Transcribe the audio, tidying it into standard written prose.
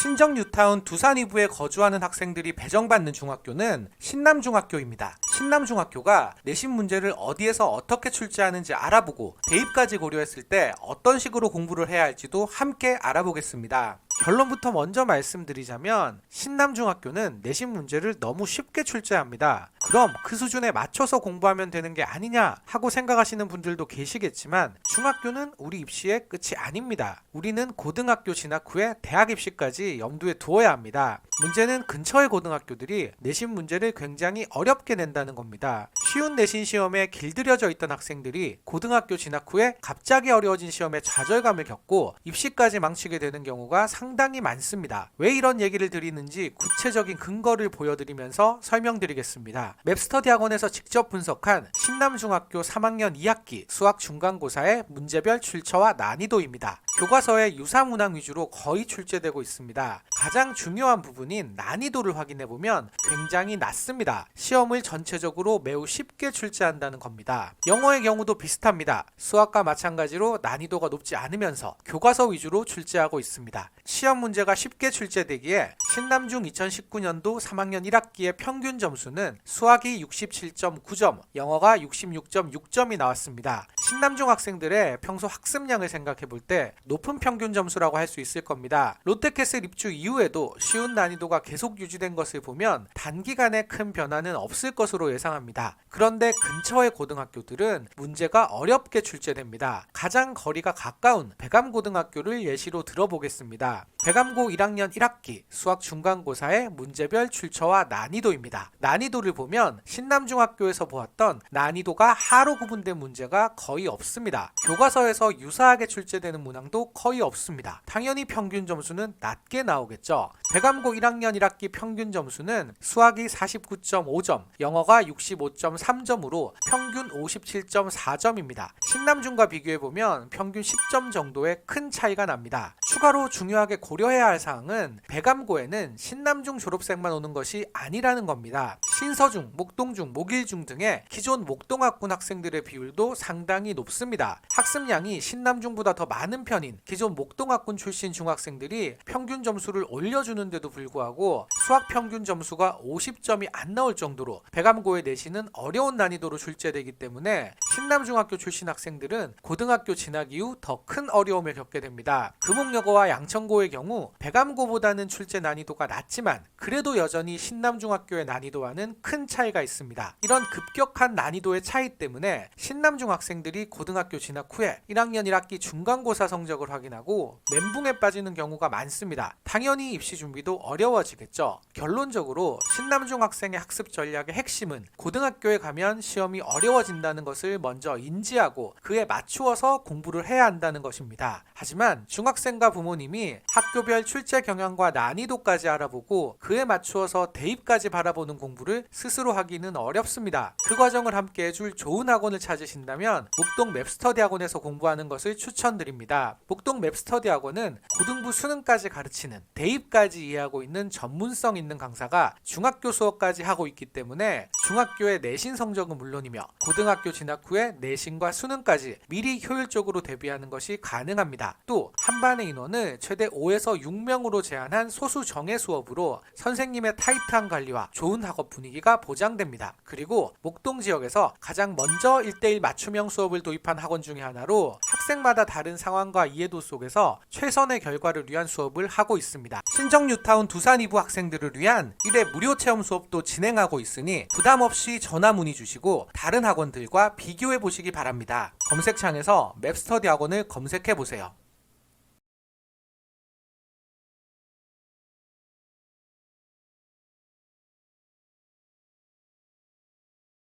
신정 뉴타운 두산 이부에 거주하는 학생들이 배정받는 중학교는 신남중학교입니다. 신남중학교가 내신 문제를 어디에서 어떻게 출제하는지 알아보고 대입까지 고려했을 때 어떤 식으로 공부를 해야 할지도 함께 알아보겠습니다. 결론부터 먼저 말씀드리자면 신남중학교는 내신 문제를 너무 쉽게 출제합니다. 그럼 그 수준에 맞춰서 공부하면 되는 게 아니냐 하고 생각하시는 분들도 계시겠지만 중학교는 우리 입시의 끝이 아닙니다. 우리는 고등학교 진학 후에 대학 입시까지 염두에 두어야 합니다. 문제는 근처의 고등학교들이 내신 문제를 굉장히 어렵게 낸다는 겁니다. 쉬운 내신 시험에 길들여져 있던 학생들이 고등학교 진학 후에 갑자기 어려워진 시험에 좌절감을 겪고 입시까지 망치게 되는 경우가 상당히 많습니다. 왜 이런 얘기를 드리는지 구체적인 근거를 보여드리면서 설명드리겠습니다. 맵스터디 학원에서 직접 분석한 신남중학교 3학년 2학기 수학 중간고사의 문제별 출처와 난이도입니다. 교과서에 유사문항 위주로 거의 출제되고 있습니다. 가장 중요한 부분인 난이도를 확인해보면 굉장히 낮습니다. 시험을 전체적으로 매우 쉽게 출제한다는 겁니다. 영어의 경우도 비슷합니다. 수학과 마찬가지로 난이도가 높지 않으면서 교과서 위주로 출제하고 있습니다. 시험 문제가 쉽게 출제되기에 신남중 2019년도 3학년 1학기의 평균 점수는 수학이 67.9점, 영어가 66.6점이 나왔습니다. 신남중 학생들의 평소 학습량을 생각해볼 때 높은 평균 점수라고 할 수 있을 겁니다. 롯데캐슬 입주 이후에도 쉬운 난이도가 계속 유지된 것을 보면 단기간에 큰 변화는 없을 것으로 예상합니다. 그런데 근처의 고등학교들은 문제가 어렵게 출제됩니다. 가장 거리가 가까운 백암고등학교를 예시로 들어보겠습니다. 백암고 1학년 1학기 수학 중간고사의 문제별 출처와 난이도입니다. 난이도를 보면 신남중학교에서 보았던 난이도가 하로 구분된 문제가 거의 없습니다. 교과서에서 유사하게 출제되는 문항도 거의 없습니다. 당연히 평균 점수는 낮게 나오겠죠. 백암고 1학년 1학기 평균 점수는 수학이 49.5점, 영어가 65.3점으로 평균 57.4점입니다. 신남중과 비교해보면 평균 10점 정도의 큰 차이가 납니다. 추가로 중요하게 고려해야 할 사항은 백암고에는 신남중 졸업생만 오는 것이 아니라는 겁니다. 신서중, 목동중, 목일중 등의 기존 목동학군 학생들의 비율도 상당히 높습니다. 학습량이 신남중보다 더 많은 편인 기존 목동학군 출신 중학생들이 평균 점수를 올려주는데도 불구하고 수학 평균 점수가 50점이 안 나올 정도로 백암고의 내신은 어려운 난이도로 출제되기 때문에 신남중학교 출신 학생들은 고등학교 진학 이후 더 큰 어려움을 겪게 됩니다. 금옥여고와 양천고의 경우 백암고보다는 출제 난이도가 낮지만 그래도 여전히 신남중학교의 난이도와는 큰 차이가 있습니다. 이런 급격한 난이도의 차이 때문에 신남중 학생들이 고등학교 진학 후에 1학년 1학기 중간고사 성적을 확인하고 멘붕에 빠지는 경우가 많습니다. 당연히 입시 준비도 어려워지겠죠. 결론적으로 신남중 학생의 학습 전략의 핵심은 고등학교에 가면 시험이 어려워진다는 것을 먼저 인지하고 그에 맞추어서 공부를 해야 한다는 것입니다. 하지만 중학생과 부모님이 학교별 출제 경향과 난이도까지 알아보고 그에 맞추어서 대입까지 바라보는 공부를 스스로 하기는 어렵습니다. 그 과정을 함께 해줄 좋은 학원을 찾으신다면 목동 맵스터디 학원에서 공부하는 것을 추천드립니다. 목동 맵스터디 학원은 고등부 수능까지 가르치는 대입까지 이해하고 있는 전문성 있는 강사가 중학교 수업까지 하고 있기 때문에 중학교의 내신 성적은 물론이며 고등학교 진학 후에 내신과 수능까지 미리 효율적으로 대비하는 것이 가능합니다. 또 한반의 인원을 최대 5에서 6명으로 제한한 소수 정예 수업으로 선생님의 타이트한 관리와 좋은 학업 분위기가 보장됩니다. 그리고 목동 지역에서 가장 먼저 1:1 맞춤형 수업을 도입한 학원 중에 하나로 학생마다 다른 상황과 이해도 속에서 최선의 결과를 위한 수업을 하고 있습니다. 신정 뉴타운 두산 이부 학생들을 위한 1회 무료 체험 수업도 진행하고 있으니 부담 없이 전화 문의 주시고 다른 학원들과 비교해 보시기 바랍니다. 검색창에서 맵스터디 학원을 검색해 보세요.